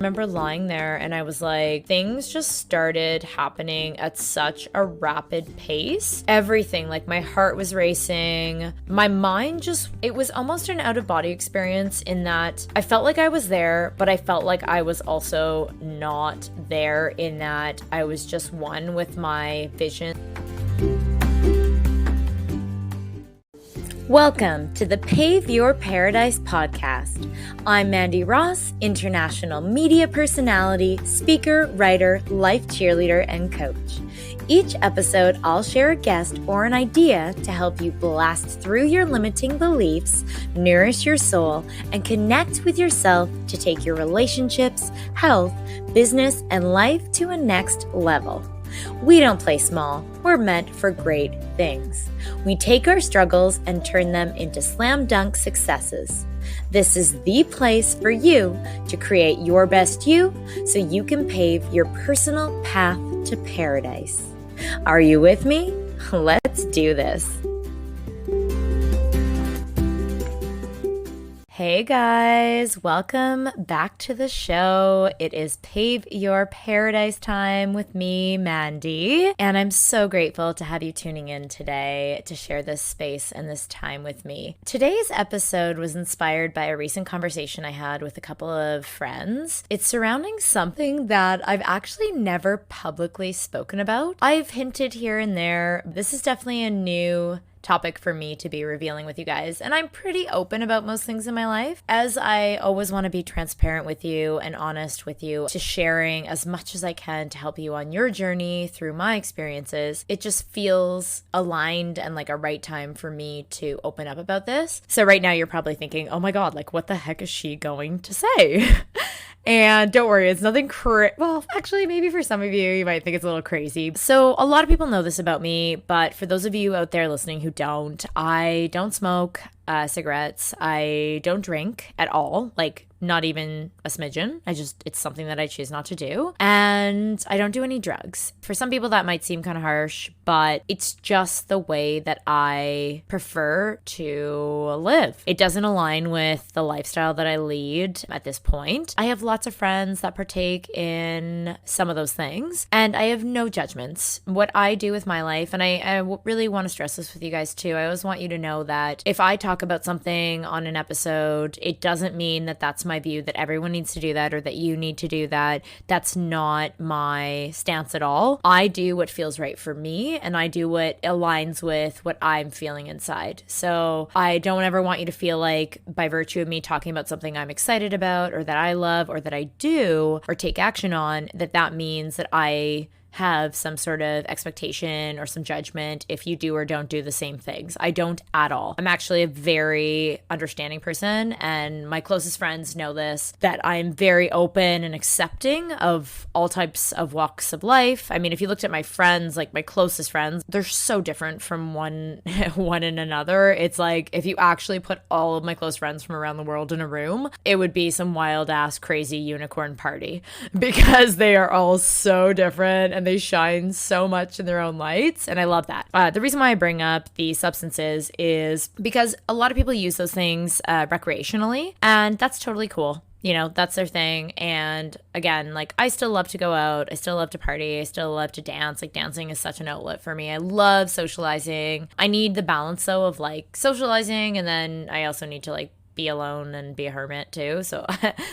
remember lying there and I was like, things just started happening at such a rapid pace. Everything, like my heart was racing. My mind it was almost an out-of-body experience in that I felt like I was there, but I felt like I was also not there, in that I was just one with my vision. Welcome to the Pave Your Paradise podcast. I'm Mandy Ross, international media personality, speaker, writer, life cheerleader, and coach. Each episode, I'll share a guest or an idea to help you blast through your limiting beliefs, nourish your soul, and connect with yourself to take your relationships, health, business, and life to a next level. We don't play small. We're meant for great things. We take our struggles and turn them into slam dunk successes. This is the place for you to create your best you so you can pave your personal path to paradise. Are you with me? Let's do this. Hey guys, welcome back to the show. It is Pave Your Paradise time with me, Mandy, and I'm so grateful to have you tuning in today to share this space and this time with me. Today's episode was inspired by a recent conversation I had with a couple of friends. It's surrounding something that I've actually never publicly spoken about. I've hinted here and there. This is definitely a new topic for me to be revealing with you guys. And I'm pretty open about most things in my life, as I always want to be transparent with you and honest with you, to sharing as much as I can to help you on your journey through my experiences. It just feels aligned and like a right time for me to open up about this. So right now you're probably thinking, oh my God, like what the heck is she going to say? And don't worry, it's nothing well, actually, maybe for some of you might think it's a little crazy. So a lot of people know this about me, but for those of you out there listening who don't, I don't smoke cigarettes. I don't drink at all, like not even a smidgen. It's something that I choose not to do. And I don't do any drugs. For some people that might seem kind of harsh, but it's just the way that I prefer to live. It doesn't align with the lifestyle that I lead at this point. I have lots of friends that partake in some of those things, and I have no judgments. What I do with my life, and I really want to stress this with you guys too, I always want you to know that if I talk about something on an episode, it doesn't mean that that's my view, that everyone needs to do that or that you need to do that. That's not my stance at all. I do what feels right for me, and I do what aligns with what I'm feeling inside. So I don't ever want you to feel like by virtue of me talking about something I'm excited about or that I love or that I do or take action on, that means that I have some sort of expectation or some judgment if you do or don't do the same things. I don't at all. I'm actually a very understanding person, and my closest friends know this, that I'm very open and accepting of all types of walks of life. I mean, if you looked at my friends, like my closest friends, they're so different from one and another. It's like if you actually put all of my close friends from around the world in a room, it would be some wild ass crazy unicorn party, because they are all so different and they shine so much in their own lights, and I love that. The reason why I bring up the substances is because a lot of people use those things recreationally, and that's totally cool. You know, that's their thing. And again, like I still love to go out. I still love to party. I still love to dance. Like dancing is such an outlet for me. I love socializing. I need the balance though of like socializing, and then I also need to like be alone and be a hermit too. So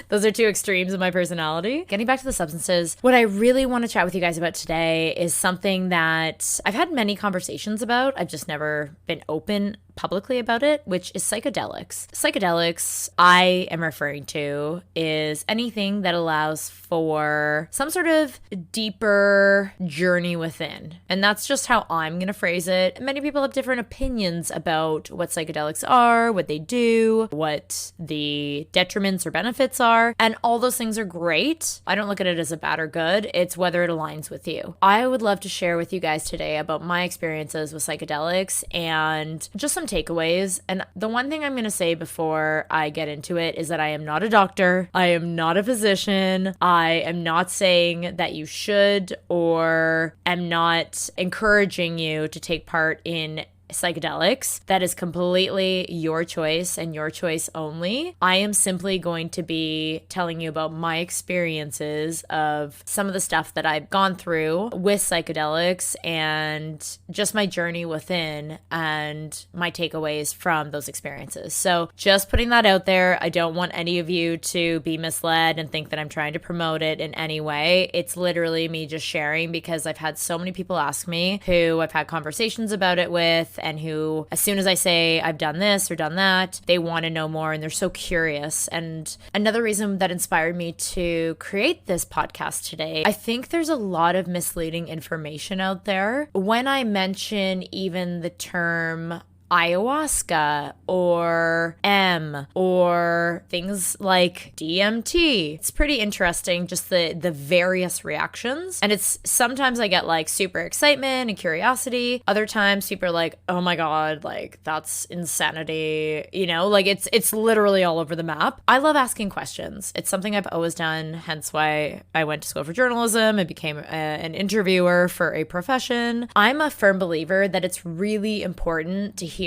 those are two extremes of my personality. Getting back to the substances, what I really want to chat with you guys about today is something that I've had many conversations about. I've just never been open publicly about it, which is psychedelics. Psychedelics I am referring to is anything that allows for some sort of deeper journey within. And that's just how I'm going to phrase it. Many people have different opinions about what psychedelics are, what they do, what the detriments or benefits are. And all those things are great. I don't look at it as a bad or good. It's whether it aligns with you. I would love to share with you guys today about my experiences with psychedelics and just some takeaways. And the one thing I'm going to say before I get into it is that I am not a doctor. I am not a physician. I am not saying that you should, or am not encouraging you to take part in psychedelics, that is completely your choice and your choice only. I am simply going to be telling you about my experiences of some of the stuff that I've gone through with psychedelics and just my journey within and my takeaways from those experiences. So just putting that out there. I don't want any of you to be misled and think that I'm trying to promote it in any way. It's literally me just sharing because I've had so many people ask me who I've had conversations about it with and who, as soon as I say I've done this or done that, they want to know more and they're so curious. And another reason that inspired me to create this podcast today, I think there's a lot of misleading information out there. When I mention even the term ayahuasca or M or things like DMT. It's pretty interesting, just the various reactions. And it's sometimes I get like super excitement and curiosity. Other times people are like, oh my God, like that's insanity. You know, like it's literally all over the map. I love asking questions. It's something I've always done, hence why I went to school for journalism and became an interviewer for a profession. I'm a firm believer that it's really important to hear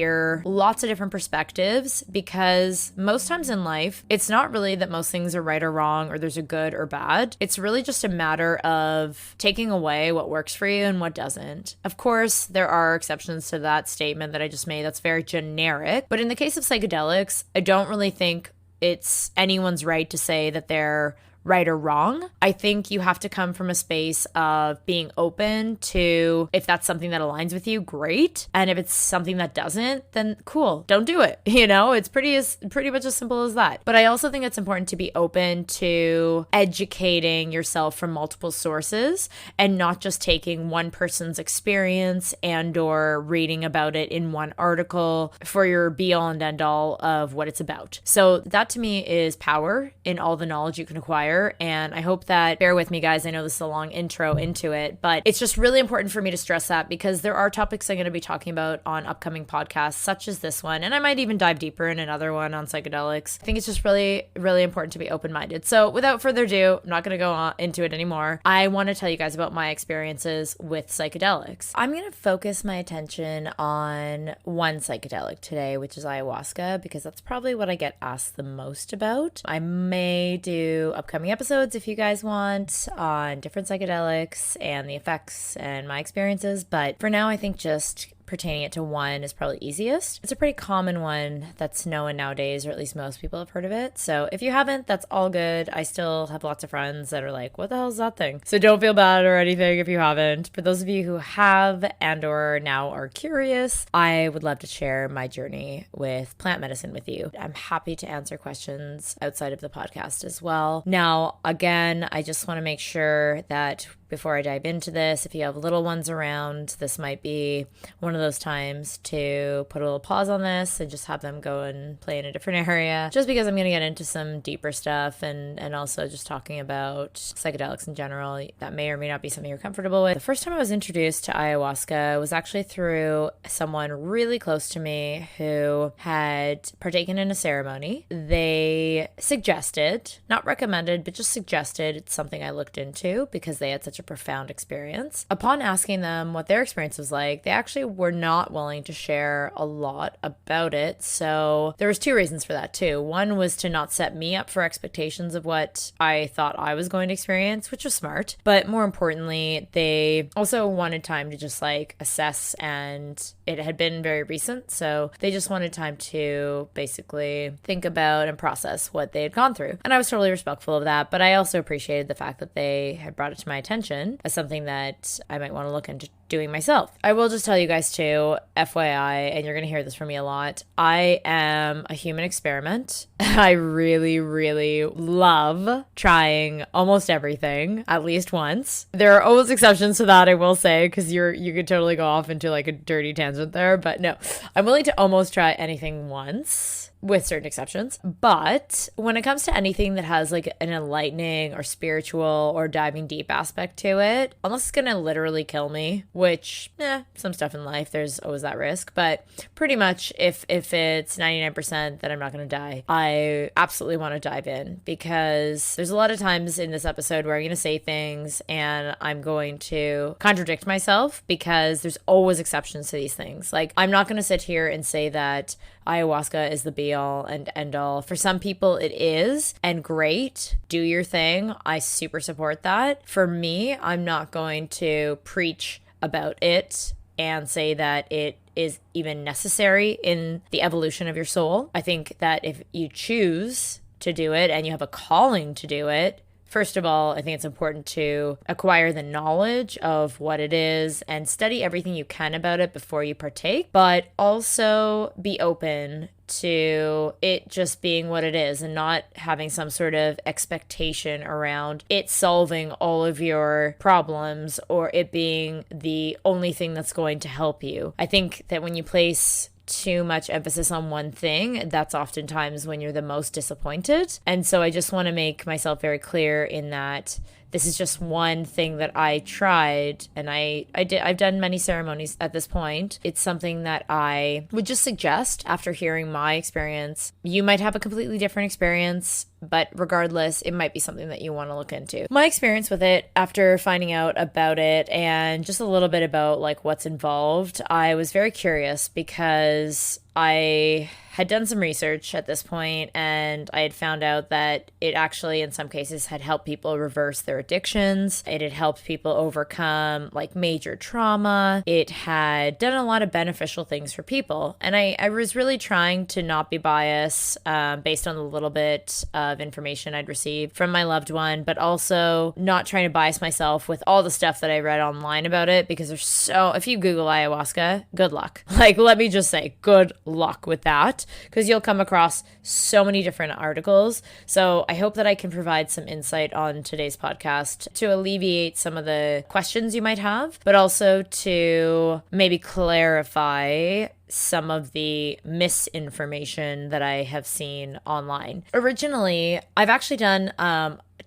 lots of different perspectives because most times in life, it's not really that most things are right or wrong or there's a good or bad. It's really just a matter of taking away what works for you and what doesn't. Of course, there are exceptions to that statement that I just made that's very generic. But in the case of psychedelics, I don't really think it's anyone's right to say that they're right or wrong. I think you have to come from a space of being open to, if that's something that aligns with you, great. And if it's something that doesn't, then cool, don't do it. You know, it's pretty much as simple as that. But I also think it's important to be open to educating yourself from multiple sources and not just taking one person's experience and or reading about it in one article for your be all and end all of what it's about. So that to me is power in all the knowledge you can acquire. And I hope that, bear with me guys, I know this is a long intro into it, but it's just really important for me to stress that because there are topics I'm going to be talking about on upcoming podcasts such as this one, and I might even dive deeper in another one on psychedelics. I think it's just really, really important to be open-minded. So without further ado, I'm not going to go on into it anymore. I want to tell you guys about my experiences with psychedelics. I'm going to focus my attention on one psychedelic today, which is ayahuasca, because that's probably what I get asked the most about. I may do upcoming episodes if you guys want on different psychedelics and the effects and my experiences, but for now I think just pertaining it to one is probably easiest. It's a pretty common one that's known nowadays, or at least most people have heard of it. So if you haven't, that's all good. I still have lots of friends that are like, what the hell is that thing? So don't feel bad or anything if you haven't. For those of you who have and or now are curious, I would love to share my journey with plant medicine with you. I'm happy to answer questions outside of the podcast as well. Now, again, I just want to make sure that before I dive into this, if you have little ones around, this might be one of those times to put a little pause on this and just have them go and play in a different area, just because I'm going to get into some deeper stuff and also just talking about psychedelics in general. That may or may not be something you're comfortable with. The first time I was introduced to ayahuasca was actually through someone really close to me who had partaken in a ceremony. They suggested, not recommended, but just suggested it's something I looked into because they had such a profound experience. Upon asking them what their experience was like, they actually were not willing to share a lot about it. So there was two reasons for that too. One was to not set me up for expectations of what I thought I was going to experience, which was smart. But more importantly, they also wanted time to just like assess, and it had been very recent. So they just wanted time to basically think about and process what they had gone through. And I was totally respectful of that. But I also appreciated the fact that they had brought it to my attention as something that I might want to look into doing myself. I will just tell you guys too, FYI, and you're going to hear this from me a lot, I am a human experiment. I really, really love trying almost everything at least once. There are always exceptions to that, I will say, because you could totally go off into like a dirty tangent there, but no, I'm willing to almost try anything once. with certain exceptions. But when it comes to anything that has like an enlightening or spiritual or diving deep aspect to it, unless it's gonna literally kill me, which some stuff in life there's always that risk, but pretty much if it's 99% that I'm not gonna die, I absolutely want to dive in, because there's a lot of times in this episode where I'm gonna say things and I'm going to contradict myself, because there's always exceptions to these things. Like, I'm not gonna sit here and say that ayahuasca is the be all and end all. For some people it is, and great, do your thing. I super support that. For me, I'm not going to preach about it and say that it is even necessary in the evolution of your soul. I think that if you choose to do it and you have a calling to do it, first of all, I think it's important to acquire the knowledge of what it is and study everything you can about it before you partake, but also be open to it just being what it is and not having some sort of expectation around it solving all of your problems or it being the only thing that's going to help you. I think that when you place too much emphasis on one thing, that's oftentimes when you're the most disappointed. And so I just want to make myself very clear in that this is just one thing that I tried, and I've done many ceremonies at this point. It's something that I would just suggest after hearing my experience. You might have a completely different experience, but regardless, it might be something that you want to look into. My experience with it after finding out about it and just a little bit about like what's involved, I was very curious because I had done some research at this point, and I had found out that it actually, in some cases, had helped people reverse their addictions. It had helped people overcome like major trauma. It had done a lot of beneficial things for people. And I was really trying to not be biased based on the little bit of information I'd received from my loved one, but also not trying to bias myself with all the stuff that I read online about it, because if you Google ayahuasca, good luck. Like, let me just say, good luck with that, because you'll come across so many different articles. So I hope that I can provide some insight on today's podcast to alleviate some of the questions you might have, but also to maybe clarify some of the misinformation that I have seen online. Originally, I've actually done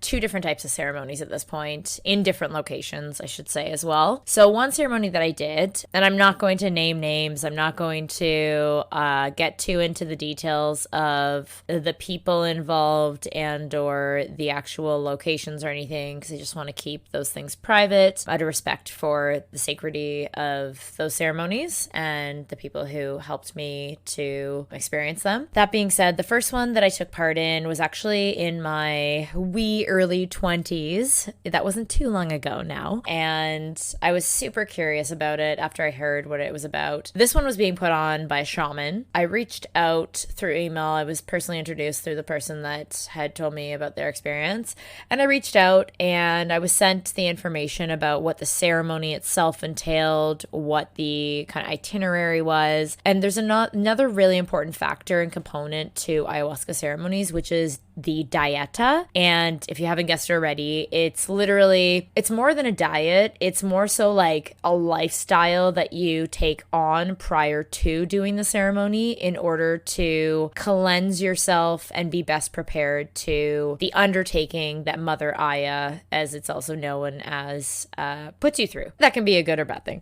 two different types of ceremonies at this point in different locations, I should say, as well. So one ceremony that I did, and I'm not going to name names, I'm not going to get too into the details of the people involved and or the actual locations or anything, because I just want to keep those things private out of respect for the sacredity of those ceremonies and the people who helped me to experience them. That being said, the first one that I took part in was actually in my early 20s. That wasn't too long ago now. And I was super curious about it after I heard what it was about. This one was being put on by a shaman. I reached out through email. I was personally introduced through the person that had told me about their experience. And I reached out and I was sent the information about what the ceremony itself entailed, what the kind of itinerary was. And there's another really important factor and component to ayahuasca ceremonies, which is the dieta. And if you haven't guessed already, it's more than a diet. It's more so like a lifestyle that you take on prior to doing the ceremony in order to cleanse yourself and be best prepared to the undertaking that Mother Aya, as it's also known as, puts you through. That can be a good or bad thing.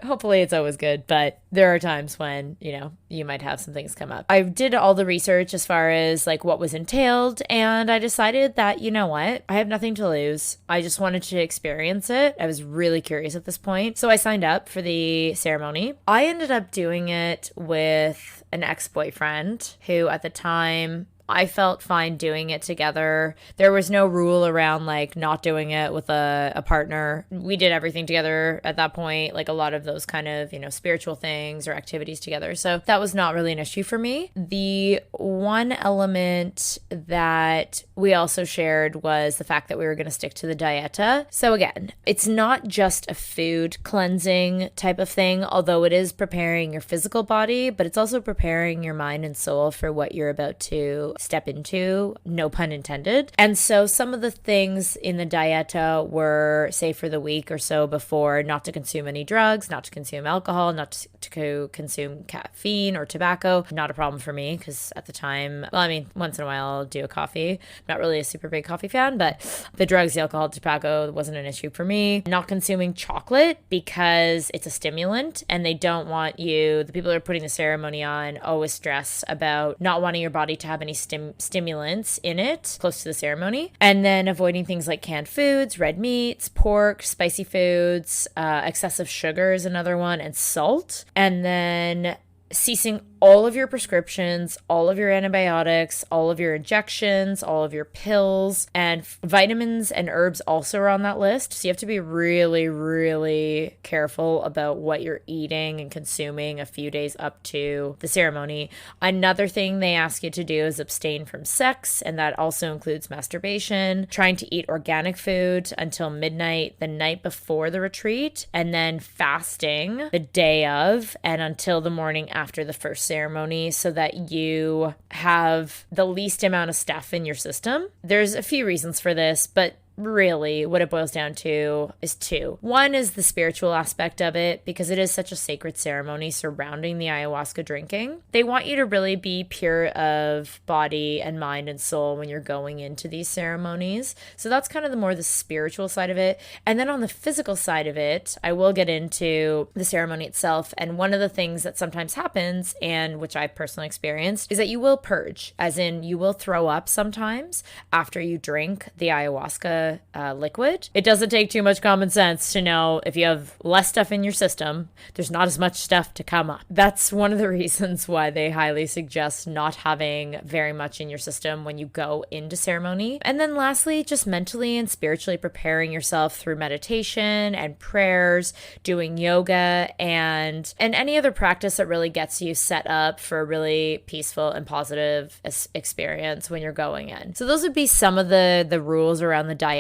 Hopefully it's always good, but there are times when, you might have some things come up. I did all the research as far as like what was entailed, and I decided that, you know what, I have nothing to lose. I just wanted to experience it. I was really curious at this point. So I signed up for the ceremony. I ended up doing it with an ex-boyfriend who at the time I felt fine doing it together. There was no rule around like not doing it with a partner. We did everything together at that point, like a lot of those kind of, spiritual things or activities together. So that was not really an issue for me. The one element that we also shared was the fact that we were going to stick to the dieta. So again, it's not just a food cleansing type of thing, although it is preparing your physical body, but it's also preparing your mind and soul for what you're about to step into, no pun intended. And so some of the things in the dieta were, say for the week or so before, not to consume any drugs, not to consume alcohol, not to consume caffeine or tobacco. Not a problem for me because at the time, well, I mean, once in a while I'll do a coffee. Not really a super big coffee fan, but the drugs, the alcohol, tobacco wasn't an issue for me. Not consuming chocolate because it's a stimulant and they don't want you, the people who are putting the ceremony on, always stress about not wanting your body to have any stimulants in it close to the ceremony. And then avoiding things like canned foods, red meats, pork, spicy foods, excessive sugar is another one, and salt. And then ceasing all of your prescriptions, all of your antibiotics, all of your injections, all of your pills, and vitamins and herbs also are on that list. So you have to be really, really careful about what you're eating and consuming a few days up to the ceremony. Another thing they ask you to do is abstain from sex, and that also includes masturbation, trying to eat organic food until midnight the night before the retreat, and then fasting the day of and until the morning after the first ceremony so that you have the least amount of stuff in your system. There's a few reasons for this, but really what it boils down to is two. One is the spiritual aspect of it, because it is such a sacred ceremony surrounding the ayahuasca drinking. They want you to really be pure of body and mind and soul when you're going into these ceremonies. So that's kind of the spiritual side of it. And then on the physical side of it, I will get into the ceremony itself. And one of the things that sometimes happens, and which I've personally experienced, is that you will purge, as in you will throw up sometimes after you drink the ayahuasca liquid. It doesn't take too much common sense to know if you have less stuff in your system, there's not as much stuff to come up. That's one of the reasons why they highly suggest not having very much in your system when you go into ceremony. And then lastly, just mentally and spiritually preparing yourself through meditation and prayers, doing yoga, and any other practice that really gets you set up for a really peaceful and positive experience when you're going in. So those would be some of the rules around the dieta.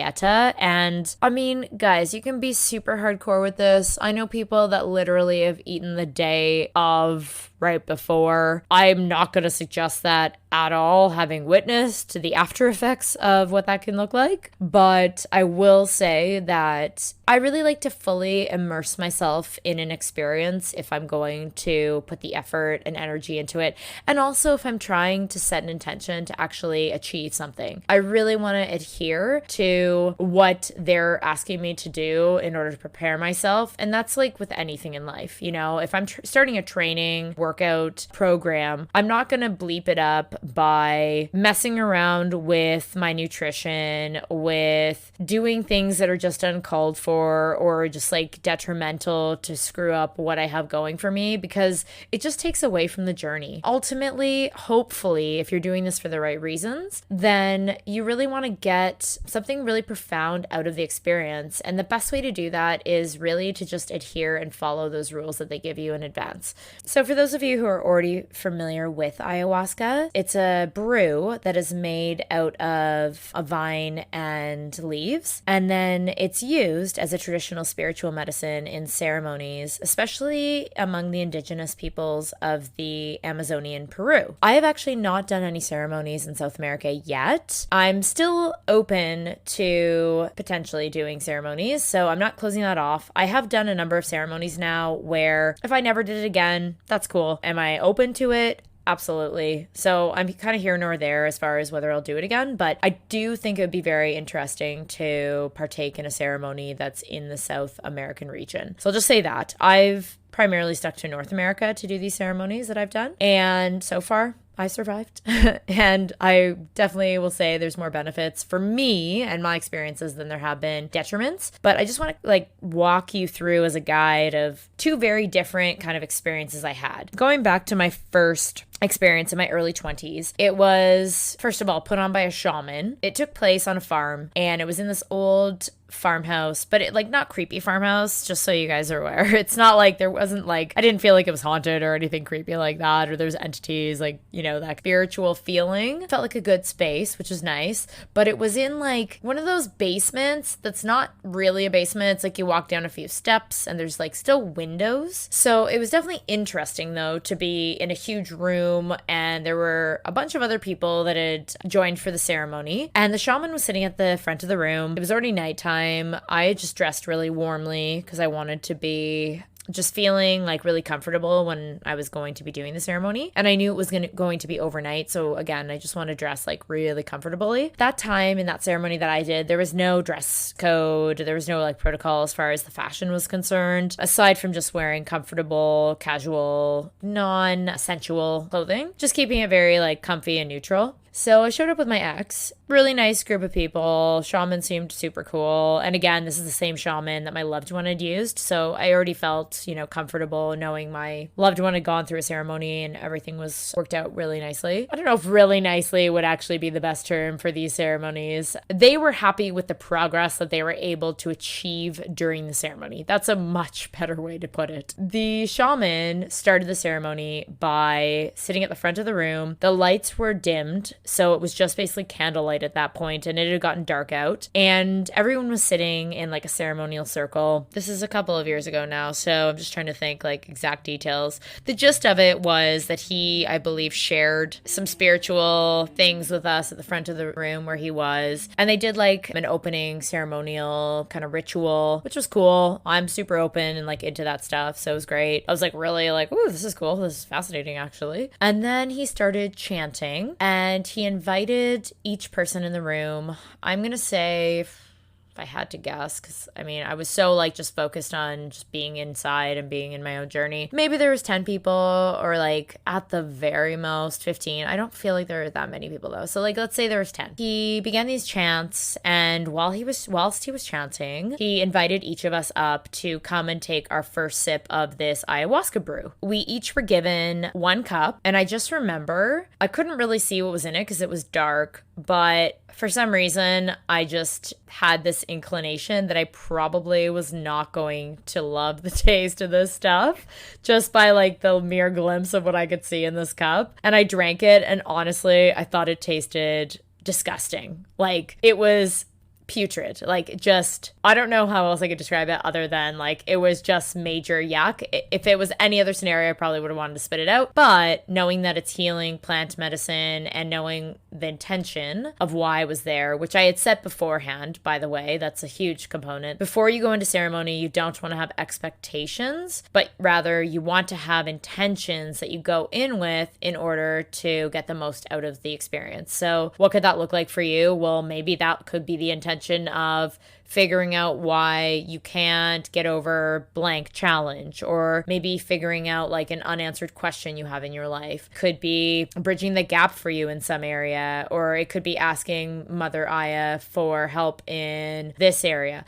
And I mean, guys, you can be super hardcore with this. I know people that literally have eaten the day of right before. I'm not going to suggest that at all, having witnessed the after effects of what that can look like. But I will say that I really like to fully immerse myself in an experience if I'm going to put the effort and energy into it. And also if I'm trying to set an intention to actually achieve something. I really want to adhere to what they're asking me to do in order to prepare myself. And that's like with anything in life. You know, if I'm starting a training workout program, I'm not going to bleep it up by messing around with my nutrition, with doing things that are just uncalled for or just like detrimental to screw up what I have going for me, because it just takes away from the journey. Ultimately, hopefully, if you're doing this for the right reasons, then you really want to get something really profound out of the experience. And the best way to do that is really to just adhere and follow those rules that they give you in advance. So for those of you who are already familiar with ayahuasca, it's a brew that is made out of a vine and leaves. And then it's used as a traditional spiritual medicine in ceremonies, especially among the indigenous peoples of the Amazonian Peru. I have actually not done any ceremonies in South America yet. I'm still open to potentially doing ceremonies, so I'm not closing that off. I have done a number of ceremonies now where if I never did it again, that's cool. Am I open to it? Absolutely. So I'm kind of here nor there as far as whether I'll do it again, but I do think it would be very interesting to partake in a ceremony that's in the South American region. So I'll just say that. I've primarily stuck to North America to do these ceremonies that I've done, and so far I survived. And I definitely will say there's more benefits for me and my experiences than there have been detriments. But I just want to walk you through as a guide of two very different kind of experiences I had. Going back to my first experience in my early 20s, it was, first of all, put on by a shaman. It took place on a farm, and it was in this old farmhouse, but it like not creepy farmhouse, just so you guys are aware. It's not like there wasn't like, I didn't feel like it was haunted or anything creepy like that, or there's entities, like, you know, that spiritual feeling. Felt like a good space, which is nice, but it was in like one of those basements that's not really a basement. It's like you walk down a few steps and there's like still windows. So it was definitely interesting though to be in a huge room, and there were a bunch of other people that had joined for the ceremony, and the shaman was sitting at the front of the room. It was already nighttime. I had just dressed really warmly because I wanted to be just feeling like really comfortable when I was going to be doing the ceremony. And I knew it was going to be overnight. So again, I just want to dress like really comfortably. That time in that ceremony that I did, there was no dress code. There was no like protocol as far as the fashion was concerned, aside from just wearing comfortable, casual, non-sensual clothing, just keeping it very like comfy and neutral. So I showed up with my ex, really nice group of people. Shaman seemed super cool. And again, this is the same shaman that my loved one had used. So I already felt, you know, comfortable knowing my loved one had gone through a ceremony and everything was worked out really nicely. I don't know if really nicely would actually be the best term for these ceremonies. They were happy with the progress that they were able to achieve during the ceremony. That's a much better way to put it. The shaman started the ceremony by sitting at the front of the room. The lights were dimmed, so it was just basically candlelight at that point, and it had gotten dark out, and everyone was sitting in like a ceremonial circle. This is a couple of years ago now, so I'm just trying to think like exact details. The gist of it was that he, I believe, shared some spiritual things with us at the front of the room where he was, and they did like an opening ceremonial kind of ritual, which was cool. I'm super open and like into that stuff, so it was great. I was like really like, ooh, this is cool. This is fascinating actually. And then he started chanting, and he invited each person in the room. I'm going to say, if I had to guess, because I mean, I was so like just focused on just being inside and being in my own journey. Maybe there was 10 people, or like at the very most 15. I don't feel like there were that many people though. So like, let's say there was 10. He began these chants, and whilst he was chanting, he invited each of us up to come and take our first sip of this ayahuasca brew. We each were given one cup, and I just remember I couldn't really see what was in it because it was dark, but for some reason, I just had this inclination that I probably was not going to love the taste of this stuff just by like the mere glimpse of what I could see in this cup. And I drank it, and honestly, I thought it tasted disgusting. Like, it was putrid. Like, just, I don't know how else I could describe it other than like it was just major yuck. If it was any other scenario, I probably would have wanted to spit it out. But knowing that it's healing plant medicine and knowing the intention of why I was there, which I had set beforehand, by the way, that's a huge component. Before you go into ceremony, you don't want to have expectations, but rather you want to have intentions that you go in with in order to get the most out of the experience. So what could that look like for you? Well, maybe that could be the intention of figuring out why you can't get over blank challenge, or maybe figuring out like an unanswered question you have in your life. Could be bridging the gap for you in some area, or it could be asking Mother Aya for help in this area.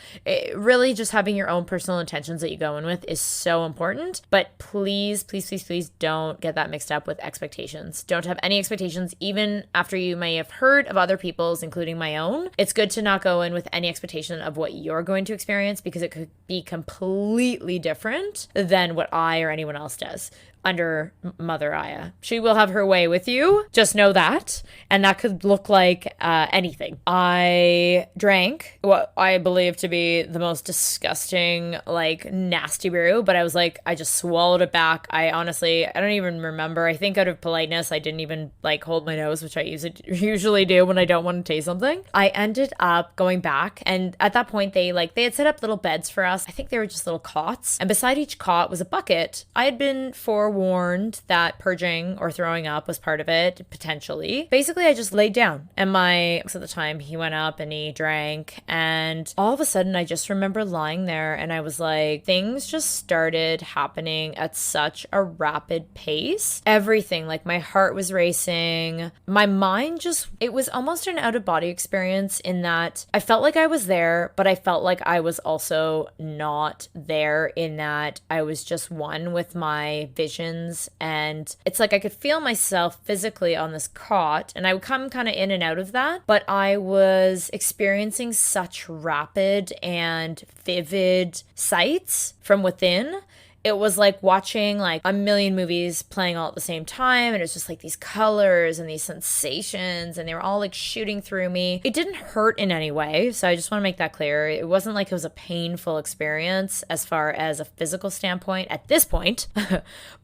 Really just having your own personal intentions that you go in with is so important, but please, please, please, please don't get that mixed up with expectations. Don't have any expectations, even after you may have heard of other people's, including my own. It's good to not go in with any expectation of what you're going to experience, because it could be completely different than what I or anyone else does under Mother Aya. She will have her way with you. Just know that. And that could look like anything. I drank what I believe to be the most disgusting, like nasty brew, but I was like, I just swallowed it back. I honestly, I don't even remember. I think out of politeness, I didn't even like hold my nose, which I usually do when I don't want to taste something. I ended up going back, and at that point they had set up little beds for us. I think they were just little cots, and beside each cot was a bucket. I had been forewarned that purging or throwing up was part of it, potentially. Basically, I just laid down, and my ex at the time, he went up and he drank, and all of a sudden I just remember lying there, and I was like, things just started happening at such a rapid pace. Everything, like my heart was racing, my mind just, it was almost an out-of-body experience in that I felt like I was there, but I felt like I was also not there, in that I was just one with my vision sensations. And it's like I could feel myself physically on this cot, and I would come kind of in and out of that. But I was experiencing such rapid and vivid sights from within. It was like watching like a million movies playing all at the same time. And it's just like these colors and these sensations, and they were all like shooting through me. It didn't hurt in any way. So I just want to make that clear. It wasn't like it was a painful experience as far as a physical standpoint at this point,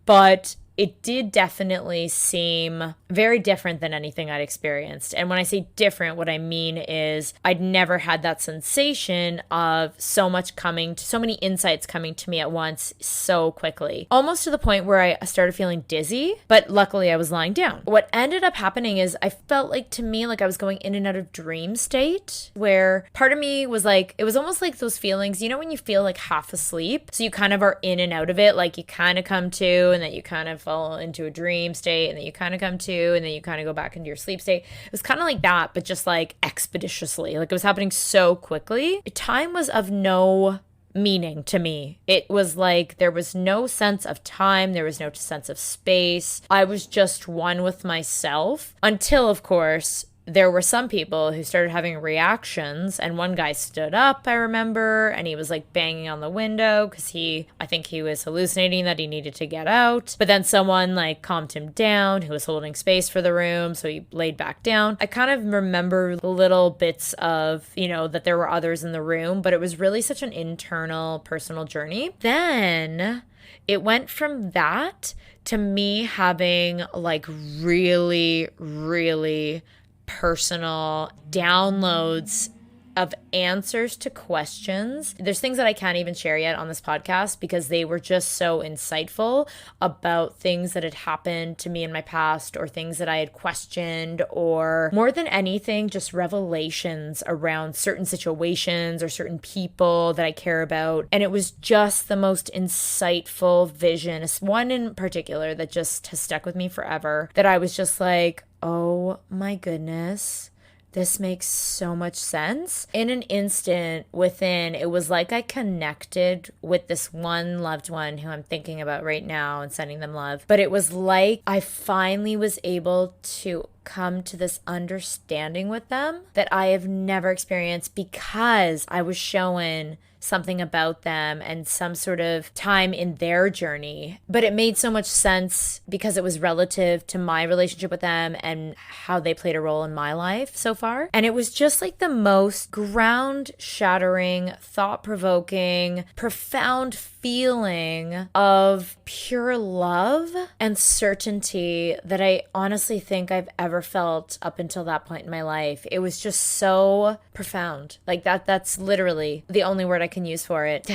but it did definitely seem very different than anything I'd experienced. And when I say different, what I mean is I'd never had that sensation of so many insights coming to me at once so quickly. Almost to the point where I started feeling dizzy, but luckily I was lying down. What ended up happening is I felt like, to me, like I was going in and out of dream state, where part of me was like, it was almost like those feelings, you know, when you feel like half asleep, so you kind of are in and out of it, like you kind of come to, and then you kind of fall into a dream state, and then you kind of come to, and then you kind of go back into your sleep state. It was kind of like that, but just like expeditiously. Like it was happening so quickly. Time was of no meaning to me. It was like there was no sense of time. There was no sense of space. I was just one with myself until, of course, there were some people who started having reactions, and one guy stood up, I remember, and he was like banging on the window because I think he was hallucinating that he needed to get out. But then someone like calmed him down, who was holding space for the room, so he laid back down. I kind of remember little bits of, you know, that there were others in the room, but it was really such an internal, personal journey. Then it went from that to me having like really, really personal downloads of answers to questions. There's things that I can't even share yet on this podcast because they were just so insightful about things that had happened to me in my past, or things that I had questioned, or more than anything, just revelations around certain situations or certain people that I care about. And it was just the most insightful vision. It's one in particular that just has stuck with me forever, that I was just like, oh my goodness, this makes so much sense. In an instant within, it was like I connected with this one loved one who I'm thinking about right now and sending them love. But it was like I finally was able to come to this understanding with them that I have never experienced, because I was shown something about them and some sort of time in their journey. But it made so much sense because it was relative to my relationship with them and how they played a role in my life so far. And it was just like the most ground-shattering, thought-provoking, profound feeling of pure love and certainty that I honestly think I've ever felt up until that point in my life. It was just so profound. Like that's literally the only word I can use for it.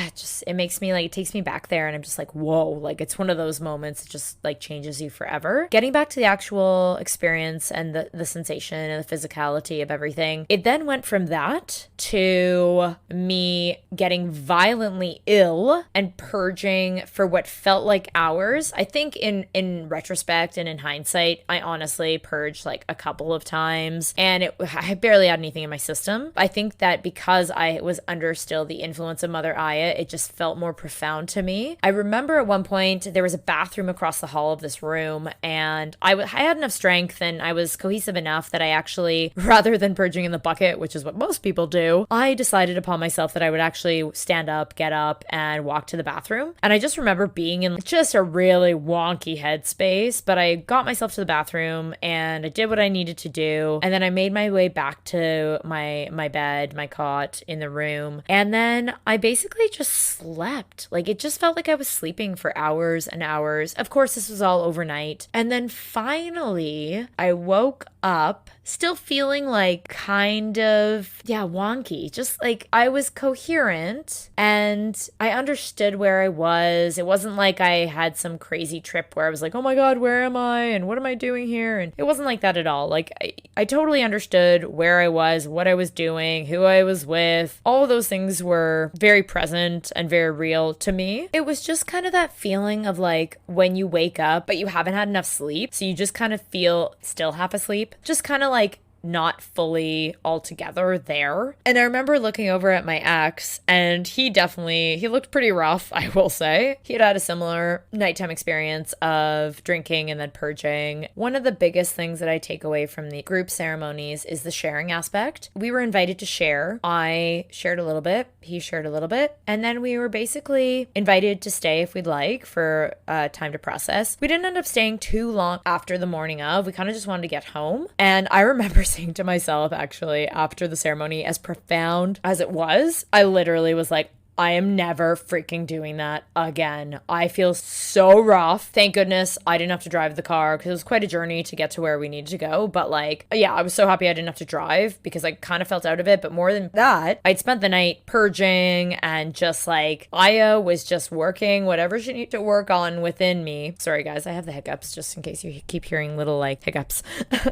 It makes me like, it takes me back there, and I'm just like, whoa, like it's one of those moments that just like changes you forever. Getting back to the actual experience and the sensation and the physicality of everything, it then went from that to me getting violently ill and purging for what felt like hours. I think in retrospect and in hindsight, I honestly purged like a couple of times, and I barely had anything in my system. I think that because I was under still the influence of Mother Aya, it just felt more profound to me. I remember at one point there was a bathroom across the hall of this room, and I had enough strength and I was cohesive enough that I actually, rather than purging in the bucket, which is what most people do, I decided upon myself that I would actually stand up, get up, and walk to the bathroom. And I just remember being in just a really wonky headspace, but I got myself to the bathroom and I did what I needed to do. And then I made my way back to my bed, my cot in the room. And then I basically just slept. Like it just felt like I was sleeping for hours and hours. Of course, this was all overnight. And then finally, I woke up still feeling like kind of, wonky. Just like I was coherent and I understood where I was. It wasn't like I had some crazy trip where I was like, oh my God, where am I? And what am I doing here? And it wasn't like that at all. Like I totally understood where I was, what I was doing, who I was with. All of those things were very present and very real to me. It was just kind of that feeling of like when you wake up, but you haven't had enough sleep. So you just kind of feel still half asleep, just kind of like not fully all together there. And I remember looking over at my ex, and he looked pretty rough, I will say. He had a similar nighttime experience of drinking and then purging. One of the biggest things that I take away from the group ceremonies is the sharing aspect. We were invited to share. I shared a little bit, he shared a little bit, and then we were basically invited to stay if we'd like for time to process. We didn't end up staying too long after the morning of. We kind of just wanted to get home. And I remember saying to myself, actually, after the ceremony, as profound as it was, I literally was like, I am never freaking doing that again. I feel so rough. Thank goodness I didn't have to drive the car because it was quite a journey to get to where we needed to go. But like, yeah, I was so happy I didn't have to drive because I kind of felt out of it. But more than that, I'd spent the night purging and just like Aya was just working whatever she needed to work on within me. Sorry guys, I have the hiccups just in case you keep hearing little like hiccups.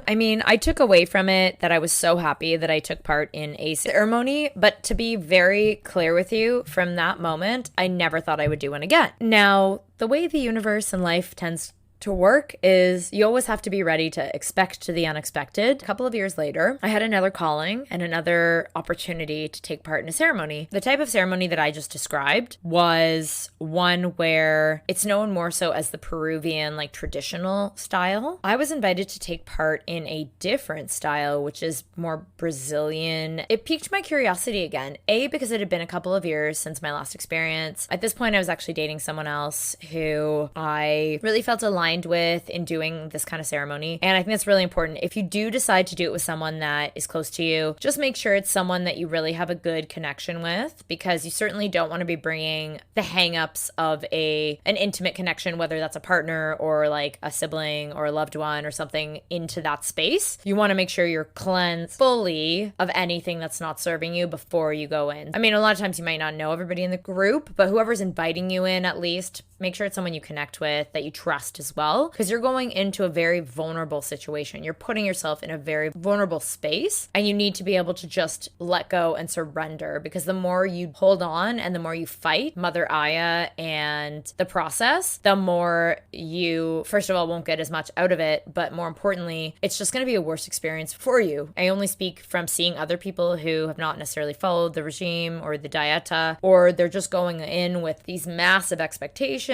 I mean, I took away from it that I was so happy that I took part in a ceremony. But to be very clear with you, from that moment, I never thought I would do one again. Now, the way the universe and life tends to work is you always have to be ready to expect the unexpected. A couple of years later, I had another calling and another opportunity to take part in a ceremony. The type of ceremony that I just described was one where it's known more so as the Peruvian, like traditional style. I was invited to take part in a different style, which is more Brazilian. It piqued my curiosity again, because it had been a couple of years since my last experience. At this point, I was actually dating someone else who I really felt aligned with in doing this kind of ceremony. And I think that's really important. If you do decide to do it with someone that is close to you, just make sure it's someone that you really have a good connection with, because you certainly don't want to be bringing the hangups of an intimate connection, whether that's a partner or like a sibling or a loved one or something, into that space. You want to make sure you're cleansed fully of anything that's not serving you before you go in. I mean, a lot of times you might not know everybody in the group, but whoever's inviting you in, at least make sure it's someone you connect with, that you trust as well, because you're going into a very vulnerable situation. You're putting yourself in a very vulnerable space, and you need to be able to just let go and surrender, because the more you hold on and the more you fight Mother Aya and the process, the more you, first of all, won't get as much out of it, but more importantly, it's just going to be a worse experience for you. I only speak from seeing other people who have not necessarily followed the regime or the dieta, or they're just going in with these massive expectations,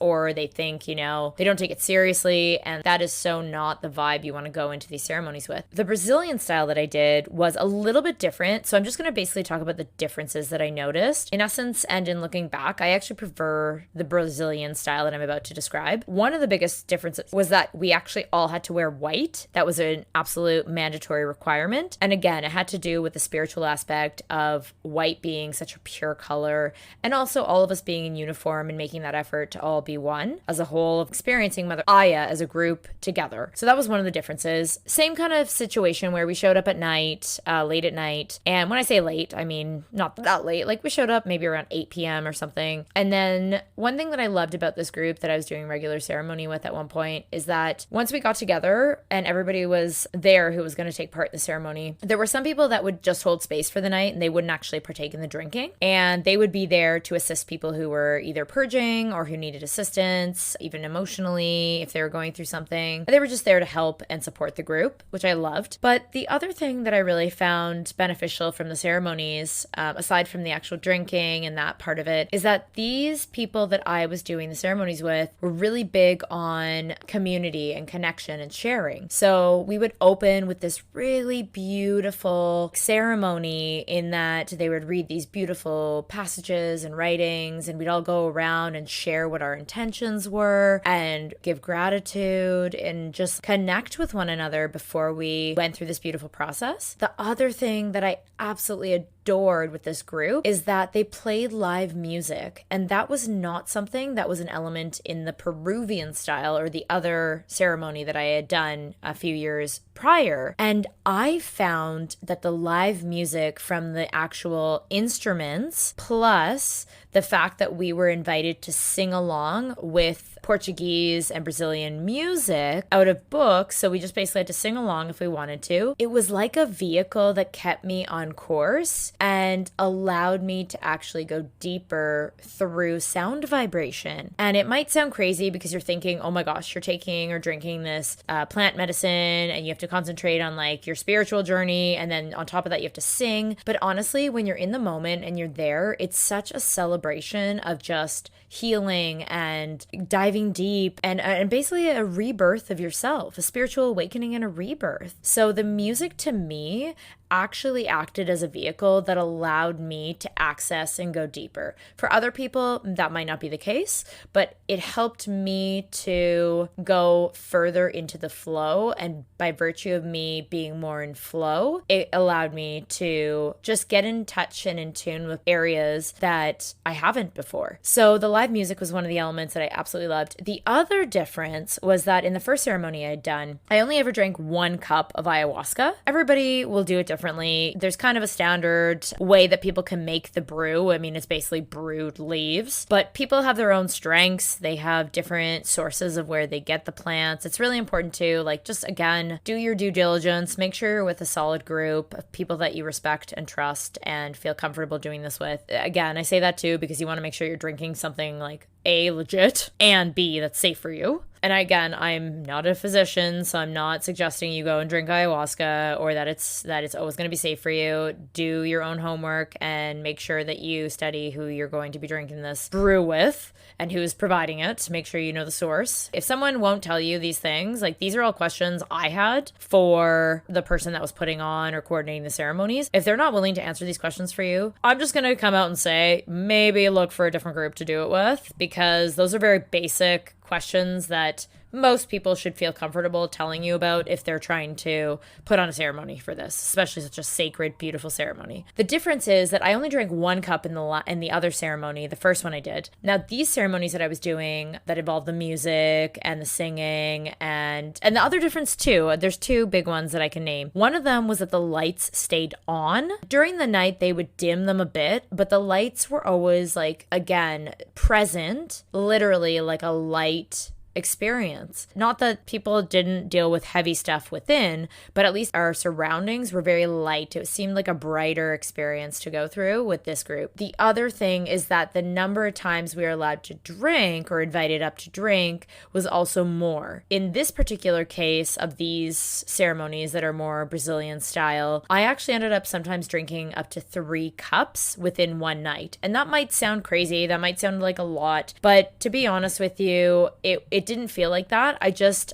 or they think, they don't take it seriously, and that is so not the vibe you want to go into these ceremonies with. The Brazilian style that I did was a little bit different, so I'm just going to basically talk about the differences that I noticed. In essence, and in looking back, I actually prefer the Brazilian style that I'm about to describe. One of the biggest differences was that we actually all had to wear white. That was an absolute mandatory requirement, and again, it had to do with the spiritual aspect of white being such a pure color, and also all of us being in uniform and making that effort to all be one as a whole, of experiencing Mother Aya as a group together. So that was one of the differences. Same kind of situation where we showed up at night, late at night. And when I say late, I mean not that late. Like we showed up maybe around 8 p.m. or something. And then one thing that I loved about this group that I was doing regular ceremony with at one point is that once we got together and everybody was there who was going to take part in the ceremony, there were some people that would just hold space for the night and they wouldn't actually partake in the drinking. And they would be there to assist people who were either purging or who needed assistance, even emotionally, if they were going through something. They were just there to help and support the group, which I loved. But the other thing that I really found beneficial from the ceremonies, aside from the actual drinking and that part of it, is that these people that I was doing the ceremonies with were really big on community and connection and sharing. So we would open with this really beautiful ceremony in that they would read these beautiful passages and writings, and we'd all go around and share what our intentions were and give gratitude and just connect with one another before we went through this beautiful process. The other thing that I absolutely adored with this group is that they played live music, and that was not something that was an element in the Peruvian style or the other ceremony that I had done a few years prior. And I found that the live music from the actual instruments, plus the fact that we were invited to sing along with Portuguese and Brazilian music out of books, so we just basically had to sing along if we wanted to. It was like a vehicle that kept me on course and allowed me to actually go deeper through sound vibration. And it might sound crazy because you're thinking, oh my gosh, you're taking or drinking this plant medicine and you have to concentrate on like your spiritual journey. And then on top of that, you have to sing. But honestly, when you're in the moment and you're there, it's such a celebration of just healing and diving deep and basically a rebirth of yourself, a spiritual awakening and a rebirth. So the music to me actually acted as a vehicle that allowed me to access and go deeper. For other people, that might not be the case, but it helped me to go further into the flow. And by virtue of me being more in flow, it allowed me to just get in touch and in tune with areas that I haven't before. So the live music was one of the elements that I absolutely loved. The other difference was that in the first ceremony I had done, I only ever drank 1 cup of ayahuasca. Everybody will do it differently. There's kind of a standard way that people can make the brew. I mean, it's basically brewed leaves, but people have their own strengths. They have different sources of where they get the plants. It's really important to just again, do your due diligence, make sure you're with a solid group of people that you respect and trust and feel comfortable doing this with. Again, I say that too because you want to make sure you're drinking something like A, legit, and B, that's safe for you. And again, I'm not a physician, so I'm not suggesting you go and drink ayahuasca or that it's always going to be safe for you. Do your own homework and make sure that you study who you're going to be drinking this brew with and who is providing it. Make sure you know the source. If someone won't tell you these things, these are all questions I had for the person that was putting on or coordinating the ceremonies. If they're not willing to answer these questions for you, I'm just going to come out and say, maybe look for a different group to do it with, because those are very basic questions that most people should feel comfortable telling you about if they're trying to put on a ceremony for this, especially such a sacred, beautiful ceremony. The difference is that I only drank 1 cup in the other ceremony, the first one I did. Now, these ceremonies that I was doing that involved the music and the singing and the other difference too, there's 2 big ones that I can name. One of them was that the lights stayed on. During the night, they would dim them a bit, but the lights were always again, present, literally like a light experience. Not that people didn't deal with heavy stuff within, but at least our surroundings were very light. It seemed like a brighter experience to go through with this group. The other thing is that the number of times we were allowed to drink or invited up to drink was also more. In this particular case of these ceremonies that are more Brazilian style, I actually ended up sometimes drinking up to 3 cups within one night. And that might sound crazy. That might sound like a lot. But to be honest with you, it didn't feel like that.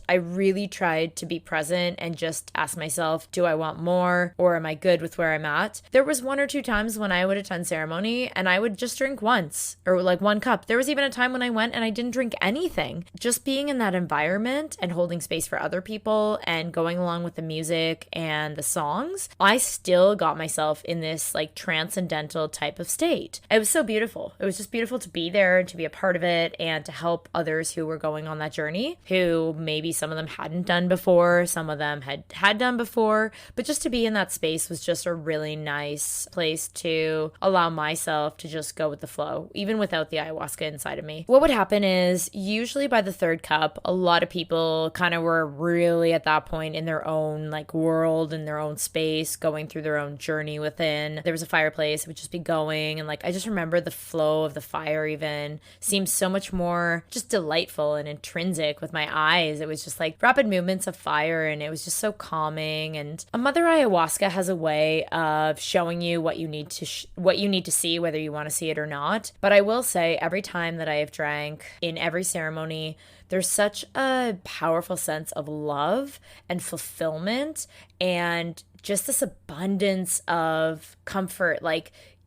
I really tried to be present and just ask myself, do I want more or am I good with where I'm at? There was 1 or 2 times when I would attend ceremony and I would just drink once or 1 cup. There was even a time when I went and I didn't drink anything. Just being in that environment and holding space for other people and going along with the music and the songs, I still got myself in this transcendental type of state. It was so beautiful. It was just beautiful to be there and to be a part of it and to help others who were going on that journey, who maybe some of them hadn't done before, some of them had done before, but just to be in that space was just a really nice place to allow myself to just go with the flow, even without the ayahuasca inside of me. What would happen is usually by the 3rd cup, a lot of people kind of were really at that point in their own world, in their own space, going through their own journey within. There was a fireplace, it would just be going, and I just remember the flow of the fire even seemed so much more just delightful and intrinsic with my eyes. It was just rapid movements of fire and it was just so calming. And a mother ayahuasca has a way of showing you what you need to see, whether you want to see it or not. But I will say every time that I have drank in every ceremony, there's such a powerful sense of love and fulfillment and just this abundance of comfort.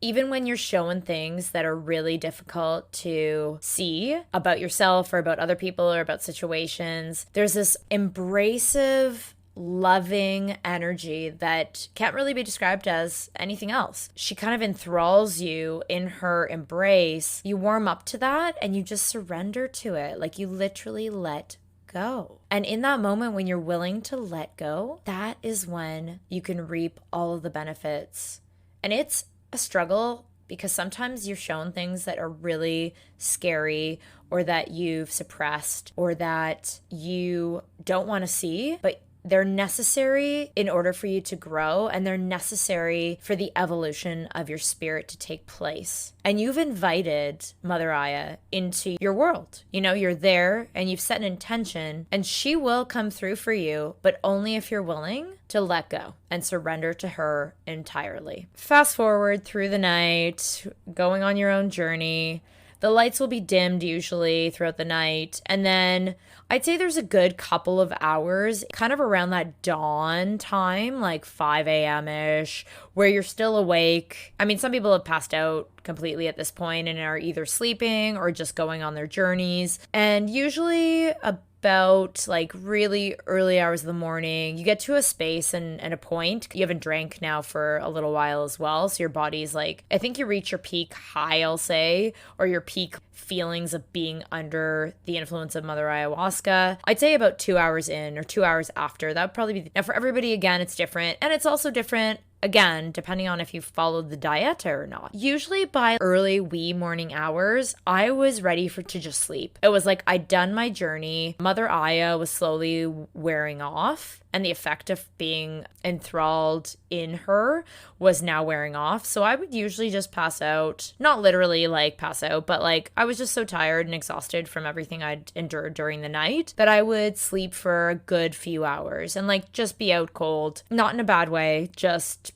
Even when you're showing things that are really difficult to see about yourself or about other people or about situations, there's this embracive, loving energy that can't really be described as anything else. She kind of enthralls you in her embrace. You warm up to that and you just surrender to it. You literally let go. And in that moment when you're willing to let go, that is when you can reap all of the benefits. And it's a struggle because sometimes you're shown things that are really scary or that you've suppressed or that you don't want to see, but they're necessary in order for you to grow, and they're necessary for the evolution of your spirit to take place. And you've invited Mother Aya into your world. You know, you're there and you've set an intention, and she will come through for you, but only if you're willing to let go and surrender to her entirely. Fast forward through the night, going on your own journey. The lights will be dimmed usually throughout the night. And then I'd say there's a good couple of hours kind of around that dawn time, like 5 a.m.-ish, where you're still awake. I mean, some people have passed out completely at this point and are either sleeping or just going on their journeys. And usually about like really early hours of the morning, you get to a space and a point. You haven't drank now for a little while as well. So your body's like, I think you reach your peak high, I'll say, or your peak feelings of being under the influence of Mother Ayahuasca. I'd say about 2 hours in or 2 hours after. That would probably be, now for everybody, again, it's different. And it's also different, again, depending on if you followed the diet or not. Usually by early wee morning hours, I was ready to just sleep. It was like I'd done my journey. Mother Aya was slowly wearing off, and the effect of being enthralled in her was now wearing off. So I would usually just pass out, not literally like pass out, but like I was just so tired and exhausted from everything I'd endured during the night that I would sleep for a good few hours and like just be out cold, not in a bad way, just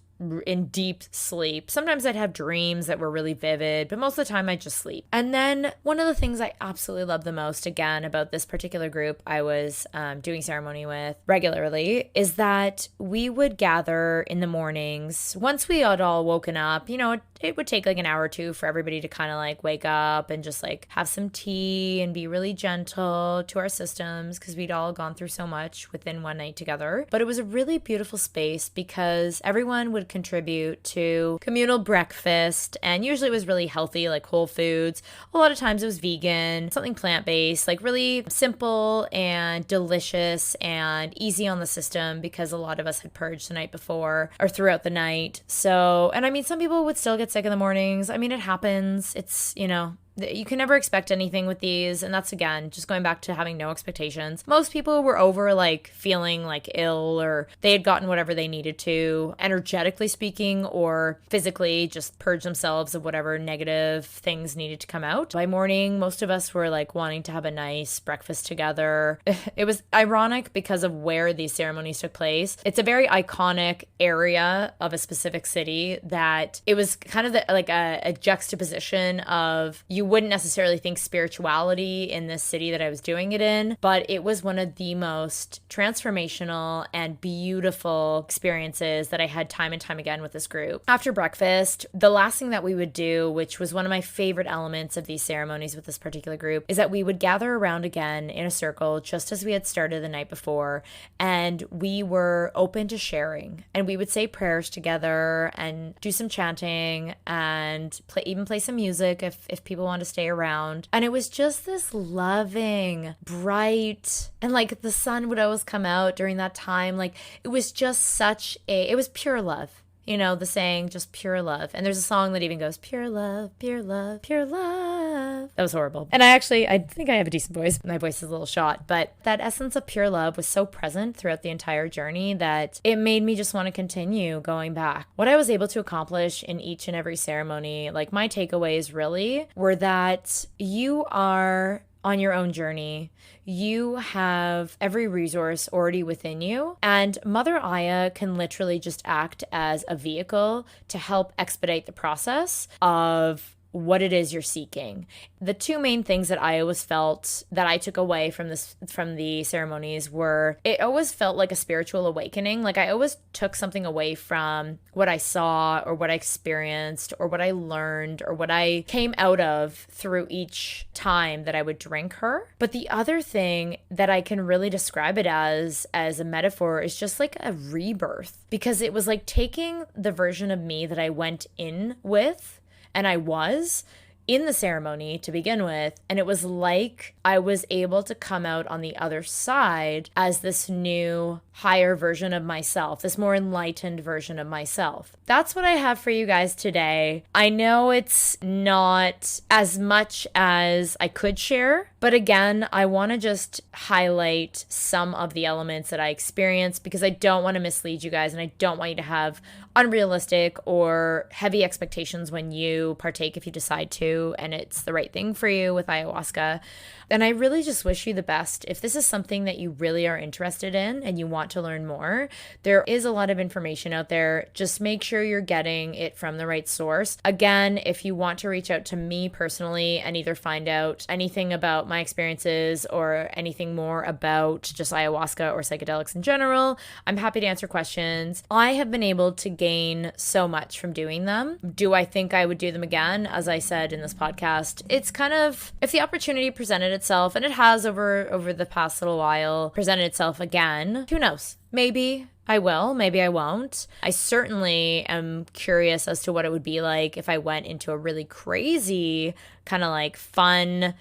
in deep sleep. Sometimes I'd have dreams that were really vivid, but most of the time I'd just sleep. And then one of the things I absolutely love the most, again, about this particular group I was doing ceremony with regularly, is that we would gather in the mornings. Once we had all woken up, you know, it would take like an hour or two for everybody to kind of like wake up and just like have some tea and be really gentle to our systems, because we'd all gone through so much within one night together. But it was a really beautiful space because everyone would contribute to communal breakfast, and usually it was really healthy, like whole foods. A lot of times it was vegan, something plant-based, like really simple and delicious and easy on the system, because a lot of us had purged the night before or throughout the night. So, and I mean, some people would still get sick in the mornings. I mean, it happens. It's, you know, you can never expect anything with these. And that's, again, just going back to having no expectations. Most people were over like feeling like ill, or they had gotten whatever they needed to, energetically speaking, or physically just purge themselves of whatever negative things needed to come out. By morning, most of us were like wanting to have a nice breakfast together. It was ironic because of where these ceremonies took place. It's a very iconic area of a specific city that it was kind of like a juxtaposition of, you wouldn't necessarily think spirituality in this city that I was doing it in, but it was one of the most transformational and beautiful experiences that I had time and time again with this group. After breakfast, the last thing that we would do, which was one of my favorite elements of these ceremonies with this particular group, is that we would gather around again in a circle, just as we had started the night before, and we were open to sharing. And we would say prayers together and do some chanting and even play some music if people want to stay around. And it was just this loving, bright, and like the sun would always come out during that time. Like it was just it was pure love. You know, the saying, just pure love. And there's a song that even goes, pure love, pure love, pure love. That was horrible. And I think I have a decent voice. My voice is a little shot, but that essence of pure love was so present throughout the entire journey that it made me just want to continue going back. What I was able to accomplish in each and every ceremony, like my takeaways really, were that you are on your own journey. You have every resource already within you, and Mother Aya can literally just act as a vehicle to help expedite the process of what it is you're seeking. The two main things that I always felt that I took away from the ceremonies were, it always felt like a spiritual awakening. Like I always took something away from what I saw or what I experienced or what I learned or what I came out of through each time that I would drink her. But the other thing that I can really describe it as a metaphor is just like a rebirth, because it was like taking the version of me that I went in with and I was in the ceremony to begin with, and it was like I was able to come out on the other side as this new, higher version of myself, this more enlightened version of myself. That's what I have for you guys today. I know it's not as much as I could share, But again, I want to just highlight some of the elements that I experienced because I don't want to mislead you guys and I don't want you to have unrealistic or heavy expectations when you partake if you decide to and it's the right thing for you with ayahuasca. And I really just wish you the best. If this is something that you really are interested in and you want to learn more, there is a lot of information out there. Just make sure you're getting it from the right source. Again, if you want to reach out to me personally and either find out anything about my experiences or anything more about just ayahuasca or psychedelics in general, I'm happy to answer questions. I have been able to gain so much from doing them. Do I think I would do them again? As I said in this podcast, it's kind of, if the opportunity presented itself, and it has over the past little while presented itself again, who knows? Maybe I will, maybe I won't. I certainly am curious as to what it would be like if I went into a really crazy, kind of like fun,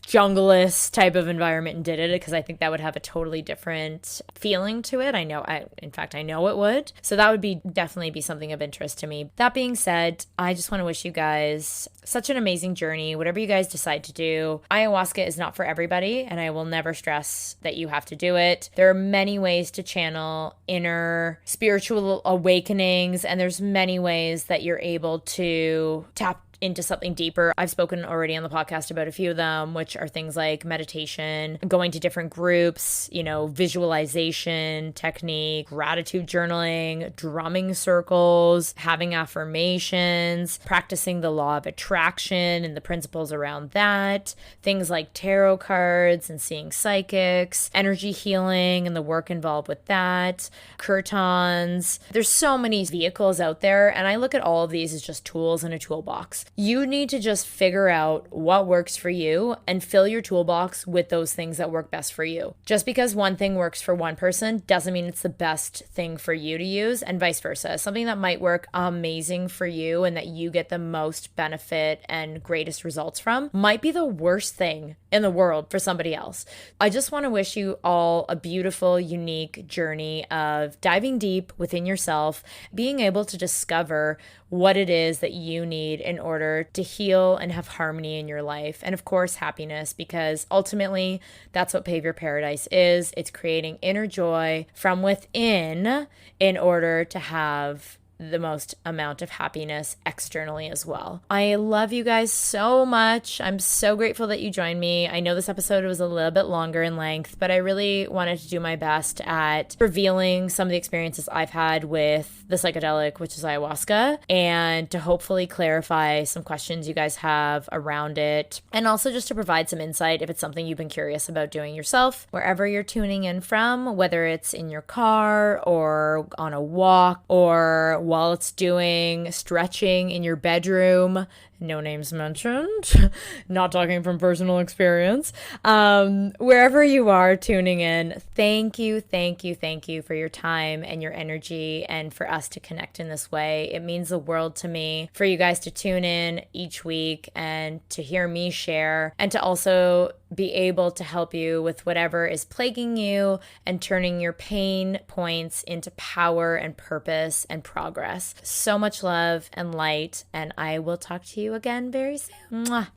junglist type of environment and did it, because I think that would have a totally different feeling to it. In fact, I know it would. So that would definitely be something of interest to me. That being said, I just want to wish you guys such an amazing journey, whatever you guys decide to do. Ayahuasca is not for everybody, and I will never stress that you have to do it. There are many ways to channel inner spiritual awakenings, and there's many ways that you're able to tap into something deeper. I've spoken already on the podcast about a few of them, which are things like meditation, going to different groups, visualization technique, gratitude journaling, drumming circles, having affirmations, practicing the law of attraction and the principles around that, things like tarot cards and seeing psychics, energy healing and the work involved with that, kirtans. There's so many vehicles out there, and I look at all of these as just tools in a toolbox. You need to just figure out what works for you and fill your toolbox with those things that work best for you. Just because one thing works for one person doesn't mean it's the best thing for you to use, and vice versa. Something that might work amazing for you and that you get the most benefit and greatest results from might be the worst thing in the world for somebody else. I just want to wish you all a beautiful, unique journey of diving deep within yourself, being able to discover what it is that you need in order to heal and have harmony in your life. And of course, happiness, because ultimately that's what Pave Your Paradise is. It's creating inner joy from within in order to have the most amount of happiness externally as well. I love you guys so much. I'm so grateful that you joined me. I know this episode was a little bit longer in length, but I really wanted to do my best at revealing some of the experiences I've had with the psychedelic, which is ayahuasca, and to hopefully clarify some questions you guys have around it, and also just to provide some insight if it's something you've been curious about doing yourself, wherever you're tuning in from, whether it's in your car or on a walk or while it's doing stretching in your bedroom. No names mentioned, not talking from personal experience. Wherever you are tuning in, thank you for your time and your energy and for us to connect in this way. It means the world to me for you guys to tune in each week and to hear me share, and to also be able to help you with whatever is plaguing you and turning your pain points into power and purpose and progress. So much love and light, and I will talk to you again very soon. Mwah.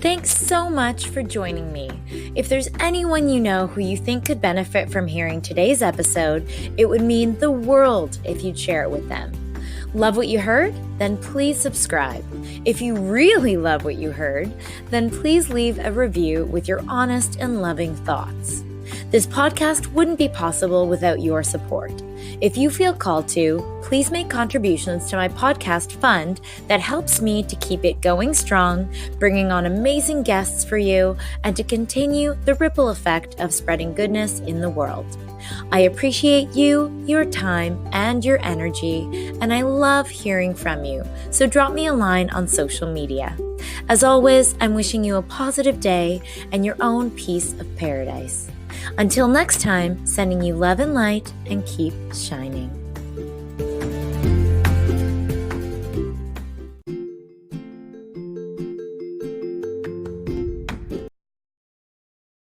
Thanks so much for joining me. If there's anyone you know who you think could benefit from hearing today's episode, it would mean the world if you'd share it with them. Love what you heard? Then please subscribe. If you really love what you heard, then please leave a review with your honest and loving thoughts. This podcast wouldn't be possible without your support. If you feel called to, please make contributions to my podcast fund that helps me to keep it going strong, bringing on amazing guests for you, and to continue the ripple effect of spreading goodness in the world. I appreciate you, your time, and your energy, and I love hearing from you, so drop me a line on social media. As always, I'm wishing you a positive day and your own piece of paradise. Until next time, sending you love and light, and keep shining.